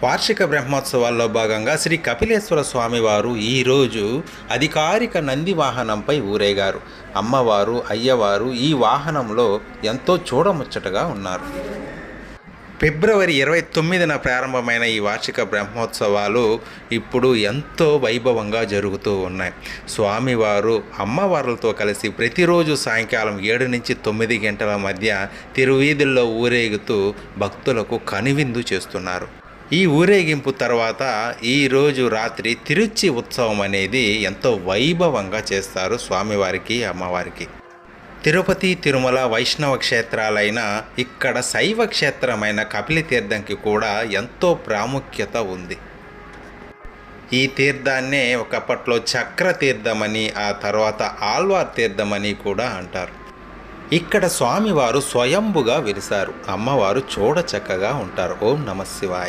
వార్షిక బ్రహ్మోత్సవాల్లో భాగంగా శ్రీ కపిలేశ్వర స్వామివారు ఈరోజు అధికారిక నంది వాహనంపై ఊరేగారు. అమ్మవారు, అయ్యవారు ఈ వాహనంలో ఎంతో చూడముచ్చటగా ఉన్నారు. ఫిబ్రవరి 29న ప్రారంభమైన ఈ వార్షిక బ్రహ్మోత్సవాలు ఇప్పుడు ఎంతో వైభవంగా జరుగుతూ ఉన్నాయి. స్వామివారు అమ్మవార్లతో కలిసి ప్రతిరోజు సాయంకాలం 7 నుంచి 9 గంటల మధ్య తిరువీధుల్లో ఊరేగుతూ భక్తులకు కనువిందు చేస్తున్నారు. ఈ ఊరేగింపు తర్వాత ఈరోజు రాత్రి తిరుచి ఉత్సవం అనేది ఎంతో వైభవంగా చేస్తారు స్వామివారికి, అమ్మవారికి. తిరుపతి, తిరుమల వైష్ణవ క్షేత్రాలైన ఇక్కడ శైవ క్షేత్రమైన కపిల తీర్థంకి కూడా ఎంతో ప్రాముఖ్యత ఉంది. ఈ తీర్థాన్నే ఒకప్పట్లో చక్ర తీర్థమని, ఆ తర్వాత ఆల్వార్ తీర్థమని కూడా అంటారు. ఇక్కడ స్వామివారు స్వయంభుగా వెలిశారు. అమ్మవారు చూడ చక్కగా ఉంటారు. ఓం నమః శివాయ.